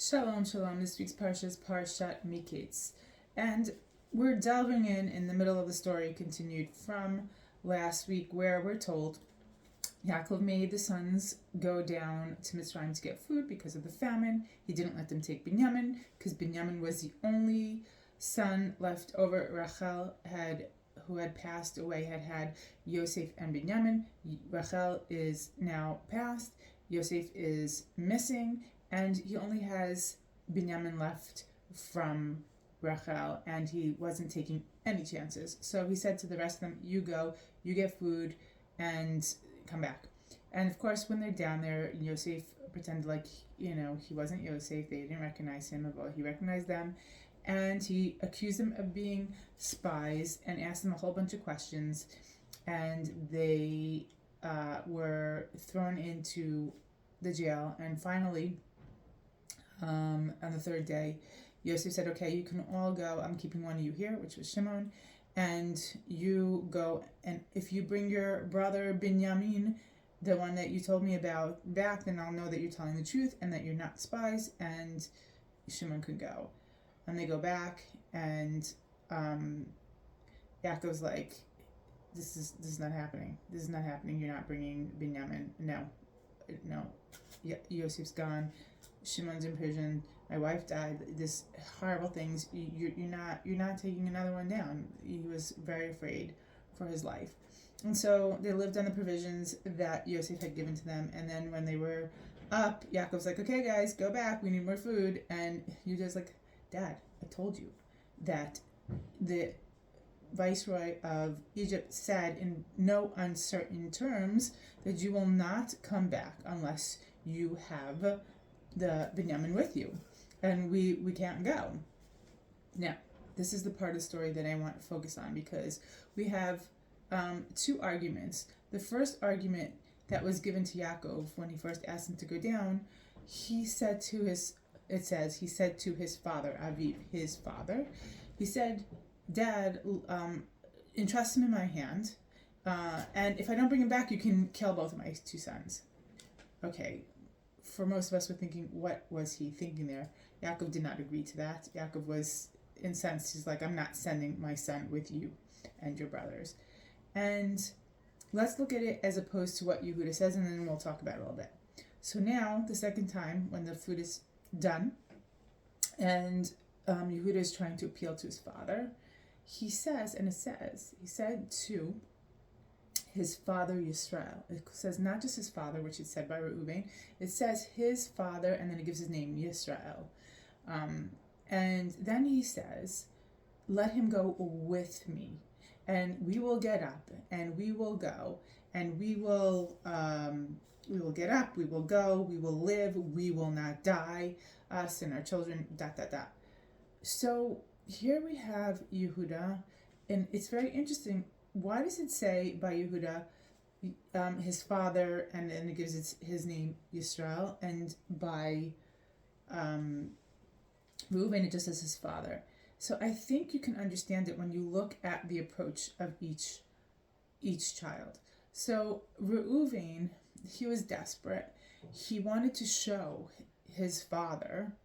Shalom, shalom. This week's Parsha is Parshat Mikeitz. And we're delving in the middle of the story, continued from last week, where we're told Yaakov made the sons go down to Mitzrayim to get food because of the famine. He didn't let them take Binyamin, because Binyamin was the only son left over. Rachel who had passed away, had Yosef and Binyamin. Rachel is now passed. Yosef is missing, and he only has Binyamin left from Rachel, and he wasn't taking any chances. So he said to the rest of them, you go, you get food, and come back. And of course, when they're down there, Yosef pretended like, he wasn't Yosef. They didn't recognize him. Well, he recognized them, and he accused them of being spies and asked them a whole bunch of questions, and they were thrown into the jail. And finally, on the third day, Yosef said, okay, you can all go. I'm keeping one of you here, which was Shimon, and you go, and if you bring your brother Binyamin, the one that you told me about, back, then I'll know that you're telling the truth and that you're not spies, and Shimon could go. And they go back, and Yaakov's like, this is not happening. This is not happening. You're not bringing Binyamin. No. Yosef's gone. Shimon's in prison. My wife died. This horrible things. You're not taking another one down. He was very afraid for his life, and so they lived on the provisions that Yosef had given to them. And then when they were up, Yaakov's like, "Okay, guys, go back. We need more food." And Yehudah's like, "Dad, I told you that the viceroy of Egypt said in no uncertain terms that you will not come back unless you have the Binyamin with you, and we can't go." Now, this is the part of the story that I want to focus on, because we have two arguments. The first argument that was given to Yaakov when he first asked him to go down, he said to his father, Aviv, his father, he said, "Dad, entrust him in my hand, and if I don't bring him back, you can kill both of my two sons." Okay, for most of us, we're thinking, what was he thinking there? Yaakov did not agree to that. Yaakov was incensed. He's like, I'm not sending my son with you and your brothers. And let's look at it as opposed to what Yehudah says, and then we'll talk about it a little bit. So now, the second time, when the food is done, and Yehudah is trying to appeal to his father, he said to his father Yisrael. It says not just his father, which is said by Reuven. It says his father, and then it gives his name, Yisrael. And then he says, let him go with me, and we will get up, and we will go, and we will get up, we will go, we will live, we will not die, us and our children, ... So here we have Yehudah, and it's very interesting. Why does it say by Yehudah, his father, and then it gives his name Yisrael, and by Reuven it just says his father? So I think you can understand it when you look at the approach of each child. So Reuven, he was desperate. He wanted to show his father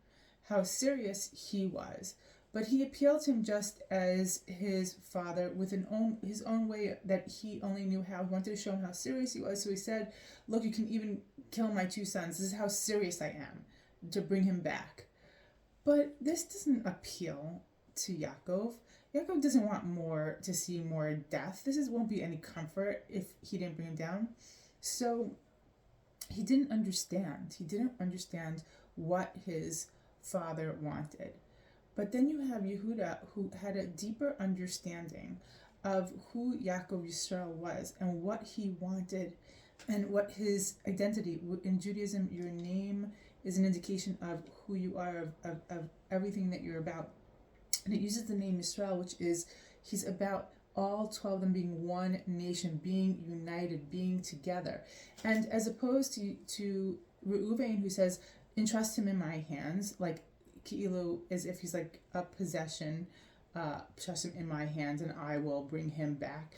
how serious he was. But he appealed to him just as his father, with his own way that he only knew how. He wanted to show him how serious he was. So he said, look, you can even kill my two sons. This is how serious I am, to bring him back. But this doesn't appeal to Yaakov. Yaakov doesn't want to see more death. This won't be any comfort if he didn't bring him down. So he didn't understand. He didn't understand what his father wanted. But then you have Yehudah, who had a deeper understanding of who Yaakov Yisrael was and what he wanted and what his identity. In Judaism, your name is an indication of who you are, of everything that you're about. And it uses the name Yisrael, which is, he's about all 12 of them being one nation, being united, being together. And as opposed to Reuven, who says, entrust him in my hands, like, Ki'ilu, as if he's like a possession, trust him in my hands and I will bring him back.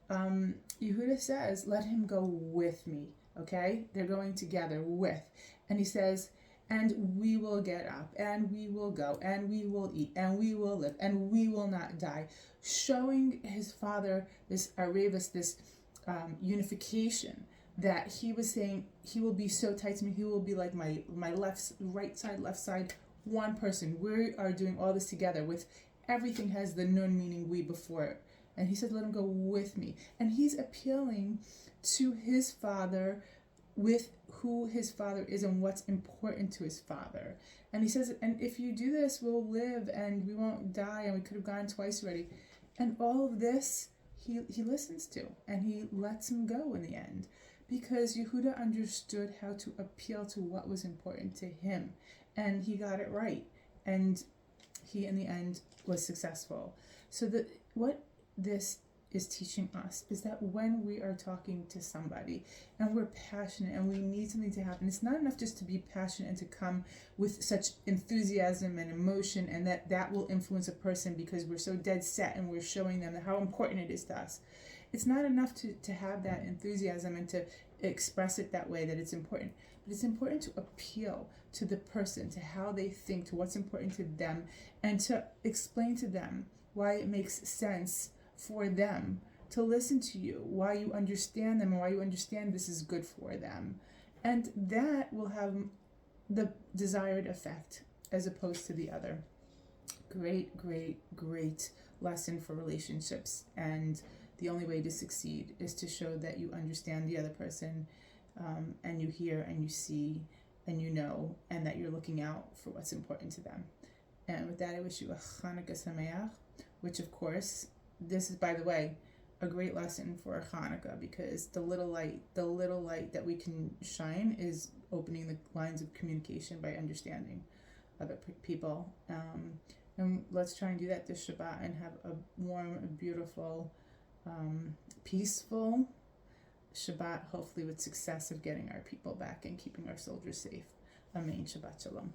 Yehudah says, let him go with me, okay? They're going together with. And he says, and we will get up, and we will go, and we will eat, and we will live, and we will not die. Showing his father this arevus, this unification, that he was saying he will be so tight to me, he will be like my right side, left side, one person. We are doing all this together with everything has the nun meaning we before it. And he said, let him go with me. And he's appealing to his father with who his father is and what's important to his father. And he says, and if you do this, we'll live and we won't die, and we could have gone twice already. And all of this he listens to, and he lets him go in the end, because Yehudah understood how to appeal to what was important to him, and he got it right, and he in the end was successful. So what this is teaching us is that when we are talking to somebody and we're passionate and we need something to happen, it's not enough just to be passionate and to come with such enthusiasm and emotion, and that will influence a person because we're so dead set and we're showing them how important it is to us. It's not enough to have that enthusiasm and to express it that way, that it's important, but it's important to appeal to the person, to how they think, to what's important to them, and to explain to them why it makes sense for them to listen to you, why you understand them, and why you understand this is good for them. And that will have the desired effect as opposed to the other. Great, great, great lesson for relationships. And the only way to succeed is to show that you understand the other person, and you hear and you see and you know, and that you're looking out for what's important to them. And with that, I wish you a Chanukah Sameach, which of course, this is, by the way, a great lesson for Hanukkah, because the little light that we can shine is opening the lines of communication by understanding other people. And let's try and do that this Shabbat and have a warm, beautiful, peaceful Shabbat, hopefully with success of getting our people back and keeping our soldiers safe. Amen. Shabbat Shalom.